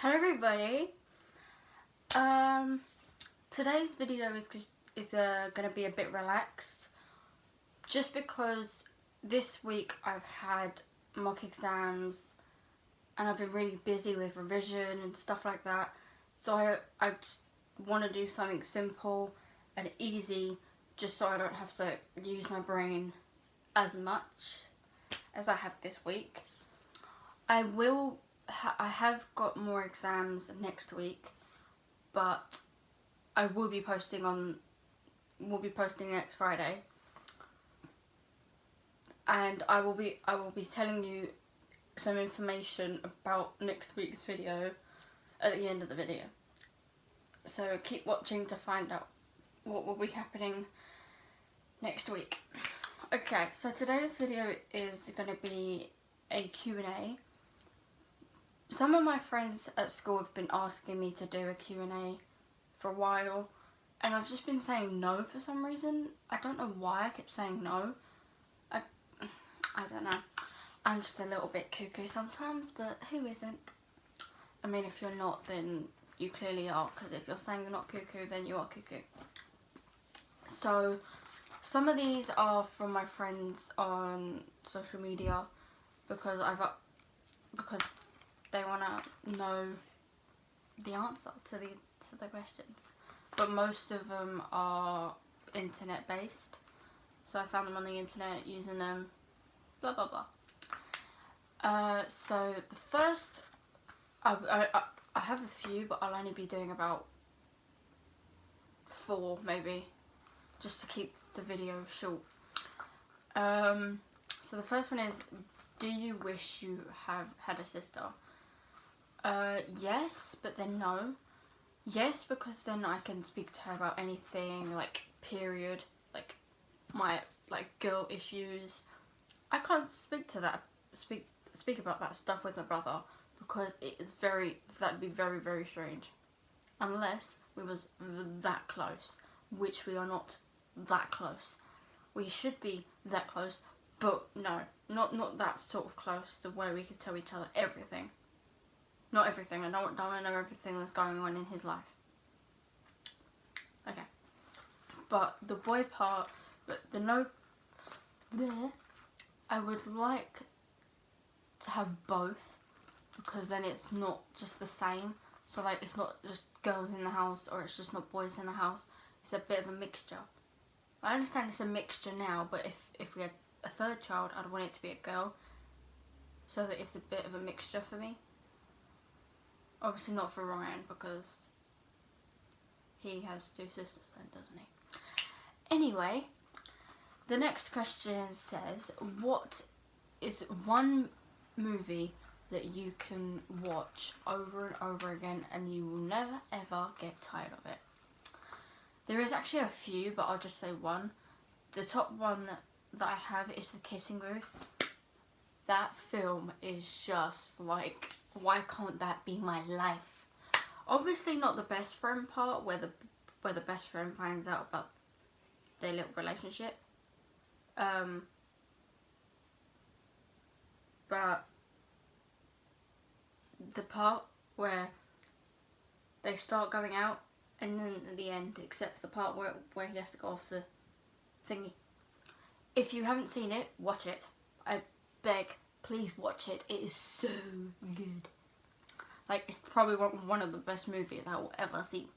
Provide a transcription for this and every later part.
Hello everybody. Today's video is gonna be a bit relaxed, just because this week I've had mock exams and I've been really busy with revision and stuff like that. So I just want to do something simple and easy, just so I don't have to use my brain as much as I have this week. I have got more exams next week, but I will be posting next Friday, and I will be telling you some information about next week's video at the end of the video. So keep watching to find out what will be happening next week. Okay, so today's video is going to be a Q&A. Some of my friends at school have been asking me to do a Q&A for a while, and I've just been saying no for some reason. I don't know why I kept saying no. I don't know. I'm just a little bit cuckoo sometimes, but who isn't? I mean, if you're not, then you clearly are, because if you're saying you're not cuckoo, then you are cuckoo. So, some of these are from my friends on social media, because they want to know the answer to the questions. But most of them are internet based. So I found them on the internet, using them, blah blah blah. So the first, I have a few, but I'll only be doing about 4 maybe, just to keep the video short. So the first one is, do you wish you had a sister? Yes, but then no. Yes, because then I can speak to her about anything, like period, like my girl issues. I can't speak about that stuff with my brother, because that'd be very, very strange. Unless we was that close, which we are not that close. We should be that close, but no, not that sort of close, the way we could tell each other everything. Not everything, I don't want to know everything that's going on in his life. Okay. But the boy part, the no there, I would like to have both, because then it's not just the same. So like, it's not just girls in the house, or it's just not boys in the house. It's a bit of a mixture. I understand it's a mixture now, but if we had a third child, I'd want it to be a girl, so that it's a bit of a mixture for me. Obviously not for Ryan, because he has 2 sisters then, doesn't he? Anyway, the next question says, what is one movie that you can watch over and over again and you will never ever get tired of it? There is actually a few, but I'll just say one. The top one that I have is The Kissing Booth. That film is just like, why can't that be my life? Obviously not the best friend part, where the best friend finds out about their little relationship. But the part where they start going out, and then at the end, except for the part where he has to go off the thingy. If you haven't seen it, watch it. I beg, please watch it. It is so good. Like, it's probably one of the best movies I will ever see.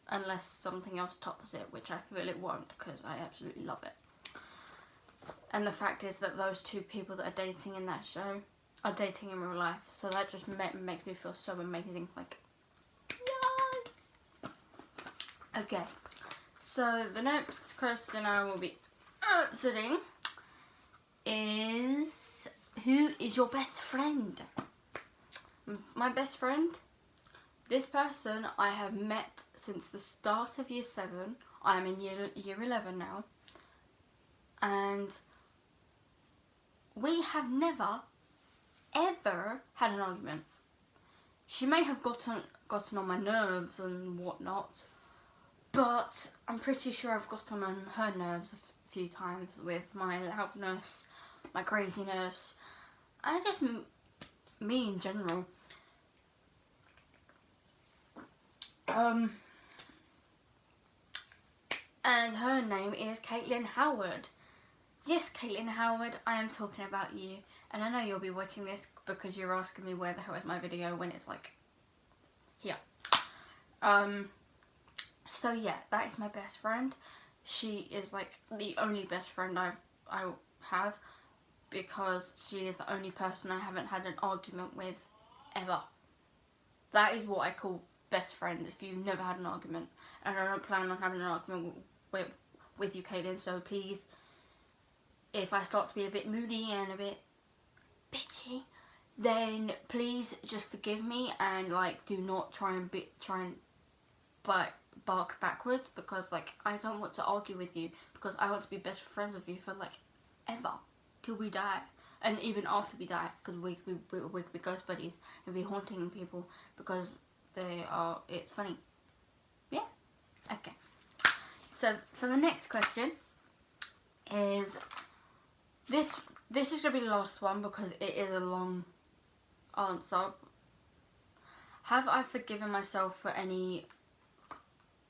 Unless something else tops it, which I feel it won't, because I absolutely love it. And the fact is that those 2 people that are dating in that show are dating in real life. So that just makes me feel so amazing. Like, yes! Okay. So the next question I will be answering is, who is your best friend? My best friend? This person I have met since the start of year 7. I'm in year 11 now. And we have never, ever had an argument. She may have gotten on my nerves and whatnot, but I'm pretty sure I've gotten on her nerves a few times with my loudness, my craziness, and just me in general. And her name is Caitlin Howard. Yes, Caitlin Howard, I am talking about you. And I know you'll be watching this because you're asking me where the hell is my video when it's like here. So yeah, that is my best friend. She is like the only best friend I have, because she is the only person I haven't had an argument with ever. That is what I call best friends, if you've never had an argument. And I don't plan on having an argument with you, Caitlin, so please, if I start to be a bit moody and a bit bitchy, then please just forgive me and like do not try and bark backwards, because like I don't want to argue with you, because I want to be best friends with you for like ever, till we die, and even after we die, because we could be ghost buddies and be haunting people because it's funny. Yeah? Okay. So for the next question is this is going to be the last one because it is a long answer. Have I forgiven myself for any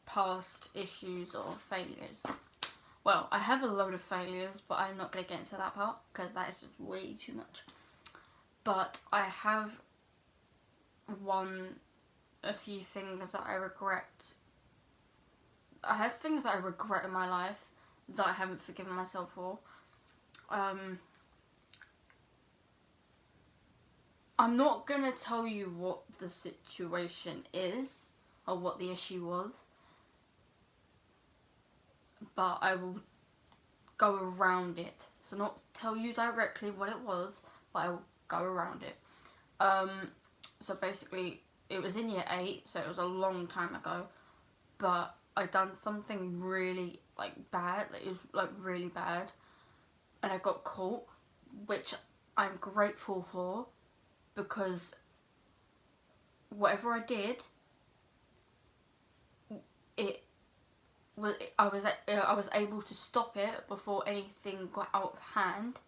past issues or failures? Well, I have a load of failures, but I'm not going to get into that part because that is just way too much. But I have a few things that I regret. I have things that I regret in my life that I haven't forgiven myself for. I'm not going to tell you what the situation is or what the issue was, but I will go around it. So not tell you directly what it was, but I will go around it. So basically, it was in year 8, so it was a long time ago, but I done something really like bad, like, it was like really bad, and I got caught, which I'm grateful for, because whatever I did, I was able to stop it before anything got out of hand.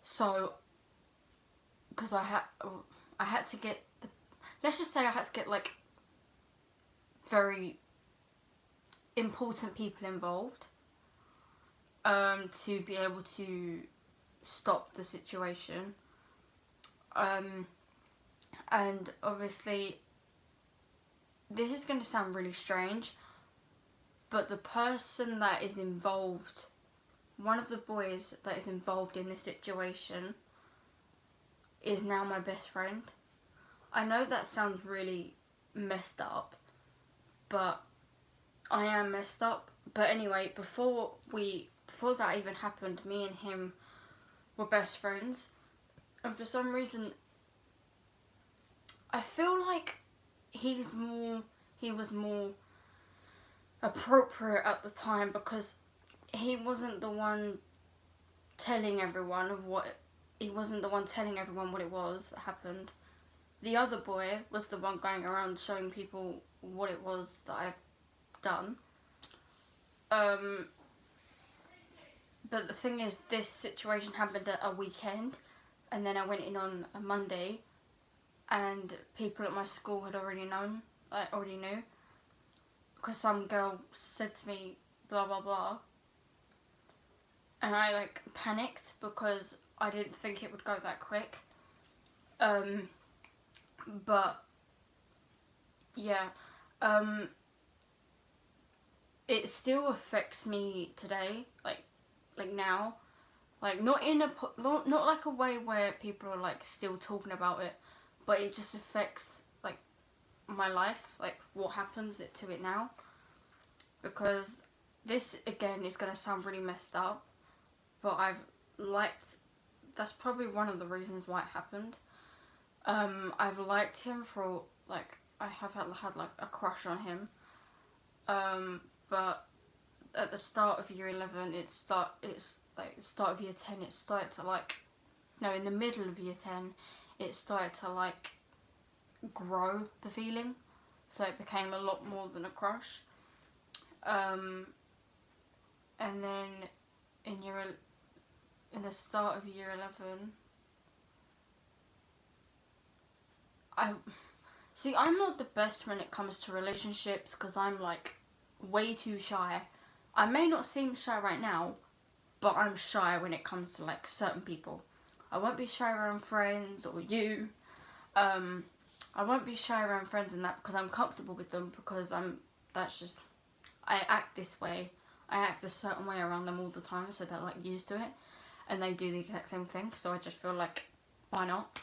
So, because I had to get let's just say I had to get like very important people involved to be able to stop the situation. And obviously, this is going to sound really strange, but the person that is involved, one of the boys that is involved in this situation, is now my best friend. I know that sounds really messed up, but I am messed up. But anyway, before that even happened, me and him were best friends, and for some reason I feel like he was more appropriate at the time, because he wasn't the one telling everyone what it was that happened. The other boy was the one going around showing people what it was that I've done. But the thing is, this situation happened at a weekend, and then I went in on a Monday, and people at my school had already knew, because some girl said to me, blah blah blah, and I like panicked because I didn't think it would go that quick. But yeah, it still affects me today, like now, like not like a way where people are like still talking about it, but it just affects like my life, like what happens to it now. Because this again is gonna sound really messed up, but that's probably one of the reasons why it happened. I've liked him for like, I have had like a crush on him, but at the start of year 11, it's like the start of year 10, it started to like, no, in the middle of year 10, it started to like grow, the feeling, so it became a lot more than a crush. And then in the start of year 11, See, I'm not the best when it comes to relationships because I'm like way too shy. I may not seem shy right now, but I'm shy when it comes to like certain people. I won't be shy around friends or you. I won't be shy around friends and that because I'm comfortable with them because that's just, I act this way. I act a certain way around them all the time, so they're like used to it. And they do the exact same thing, so I just feel like, why not?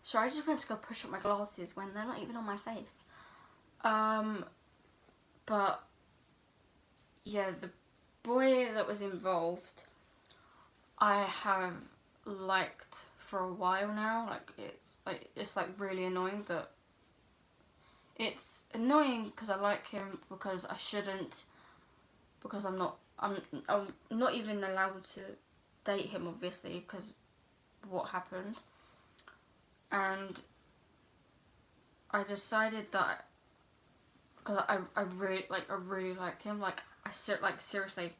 So I just went to go push up my glasses when they're not even on my face. But yeah, the boy that was involved, I have liked for a while now. It's like really annoying that it's annoying because I like him because I shouldn't, because I'm not even allowed to date him, obviously, because what happened. And I decided that because I really liked him. Like seriously,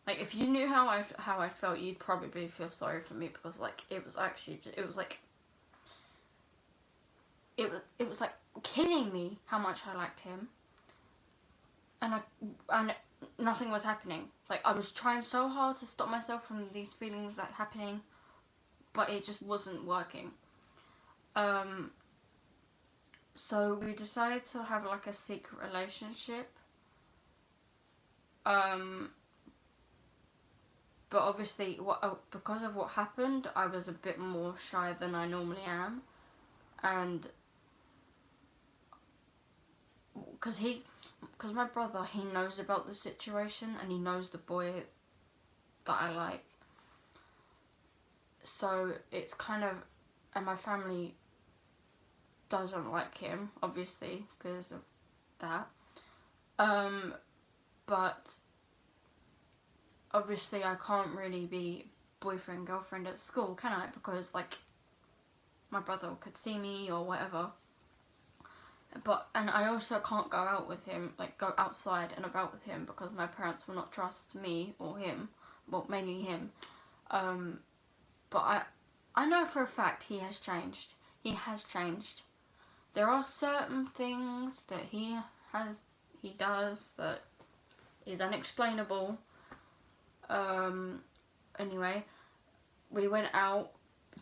like if you knew how I felt, you'd probably feel sorry for me because like it was like killing me how much I liked him. And nothing was happening. Like I was trying so hard to stop myself from these feelings like happening, but it just wasn't working. So we decided to have like a secret relationship. But obviously, because of what happened, I was a bit more shy than I normally am, and because my brother, he knows about the situation and he knows the boy that I like. So it's kind of, and my family doesn't like him, obviously, because of that. But obviously I can't really be boyfriend, girlfriend at school, can I? Because, like, my brother could see me or whatever. And I also can't go out with him, like, go outside and about with him because my parents will not trust me or him. Well, mainly him. But I know for a fact he has changed. He has changed. There are certain things that he does that is unexplainable. Anyway, we went out,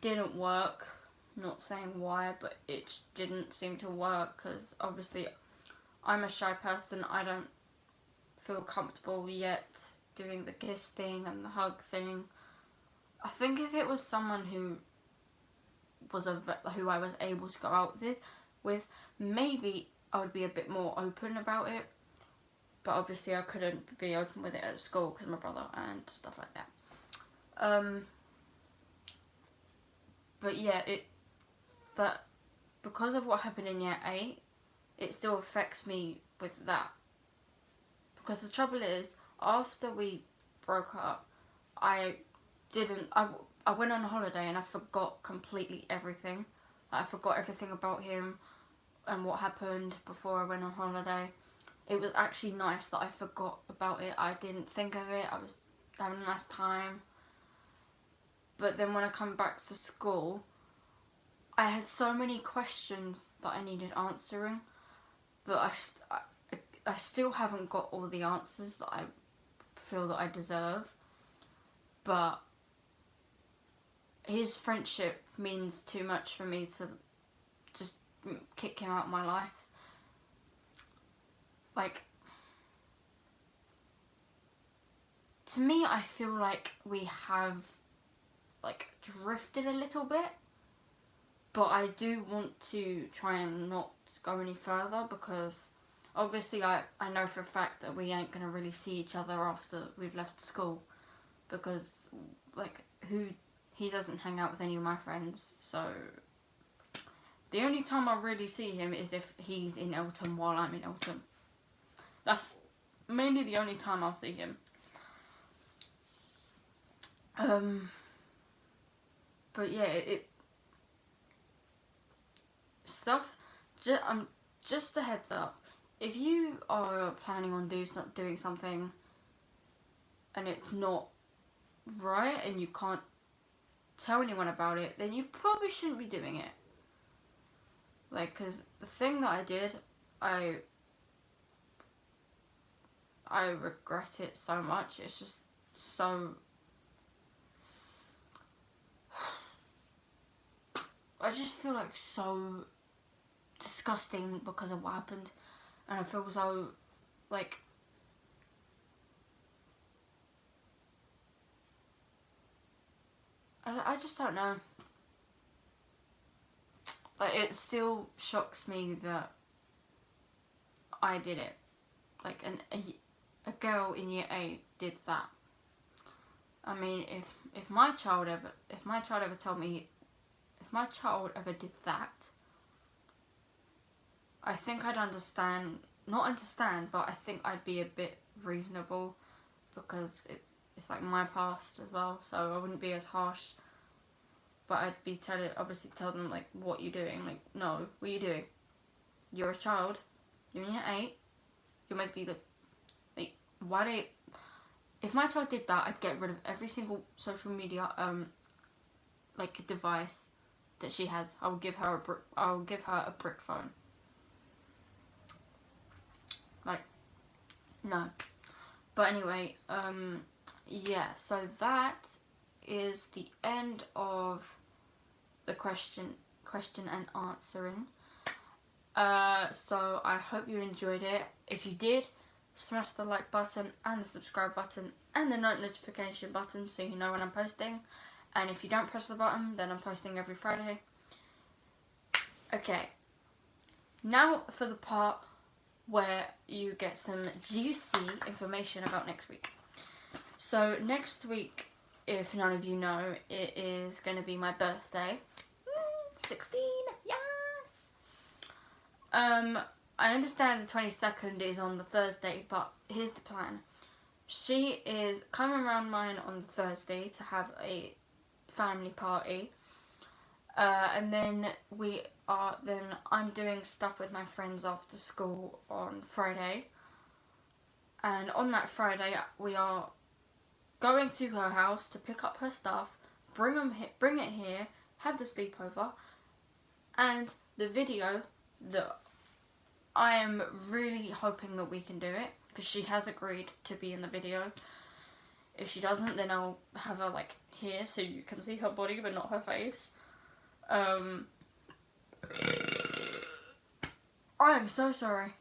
didn't work, not saying why, but it just didn't seem to work because obviously I'm a shy person. I don't feel comfortable yet doing the kiss thing and the hug thing. I think if it was someone who I was able to go out with, maybe I would be a bit more open about it. But obviously I couldn't be open with it at school because of my brother and stuff like that. But yeah, because of what happened in year 8, it still affects me with that. Because the trouble is, after we broke up, I went on holiday and I forgot completely everything. I forgot everything about him and what happened before I went on holiday. It was actually nice that I forgot about it. I didn't think of it. I was having a nice time. But then when I come back to school, I had so many questions that I needed answering. But I still haven't got all the answers that I feel that I deserve. But his friendship means too much for me to just kick him out of my life. Like, to me, I feel like we have, like, drifted a little bit. But I do want to try and not go any further because obviously I know for a fact that we ain't going to really see each other after we've left school. Because, like, he doesn't hang out with any of my friends. So the only time I really see him is if he's in Eltham while I'm in Eltham. That's mainly the only time I'll see him. But yeah, just a heads up. If you are planning on doing something and it's not right and you can't tell anyone about it, then you probably shouldn't be doing it. Like, because the thing that I did, I regret it so much. It's just so... I just feel like so disgusting because of what happened. And I feel so, like... I just don't know. Like, it still shocks me that I did it. Like, a girl in year 8 did that. I mean, if my child ever told me, if my child ever did that, I think I'd understand, not understand, but I think I'd be a bit reasonable, because it's like my past as well, so I wouldn't be as harsh. But I'd be obviously tell them, like, what you're doing. Like, no, what are you doing? You're a child. You're in year 8. You're meant to be like, why do you... If my child did that, I'd get rid of every single social media, like, device that she has. I'll give her a brick phone. Like, no. But anyway, yeah, so that is the end of the question and answering. So I hope you enjoyed it. If you did, smash the like button and the subscribe button and the notification button so you know when I'm posting. And if you don't press the button, then I'm posting every Friday. Okay, now for the part where you get some juicy information about next week. So next week, if none of you know, it is going to be my birthday. 16, yes! I understand the 22nd is on the Thursday, but here's the plan. She is coming around mine on Thursday to have a family party. And then I'm doing stuff with my friends after school on Friday. And on that Friday, we are going to her house to pick up her stuff, bring it here, have the sleepover, and the video that I am really hoping that we can do it, because she has agreed to be in the video. If she doesn't, then I'll have her, like, here so you can see her body but not her face. I am so sorry.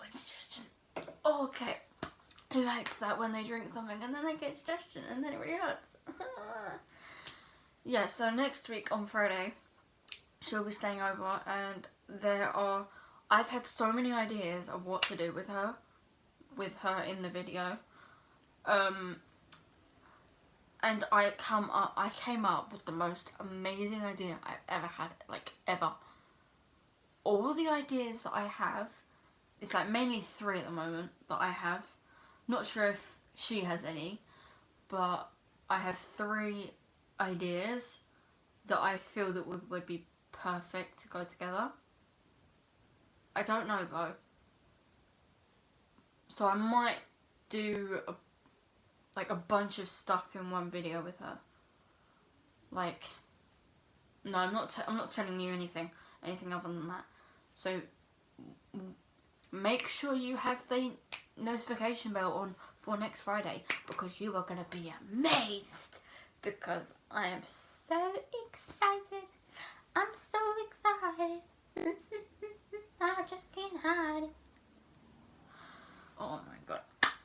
Indigestion. Oh, okay. Who hates that when they drink something and then they get indigestion and then it really hurts? Yeah, so next week on Friday, she'll be staying over, and I've had so many ideas of what to do with her in the video. And I came up with the most amazing idea I've ever had, like, ever. All the ideas that I have, it's like mainly 3 at the moment that I have. Not sure if she has any, but I have 3 ideas that I feel that would be perfect to go together. I don't know though. So I might do a bunch of stuff in one video with her. Like, no, I'm not telling you anything other than that. So make sure you have the notification bell on for next Friday, because you are gonna be amazed, because I am so excited. I'm so excited. I just can't hide. Oh my god.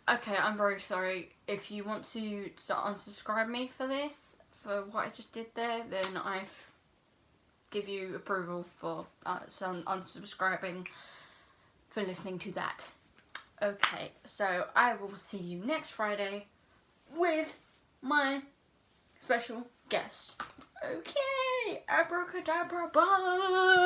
Okay, I'm very sorry. If you want to unsubscribe me for this, for what I just did there, then I give you approval for some unsubscribing for listening to that. Okay, so I will see you next Friday with my special guest. Okay, abracadabra, bye!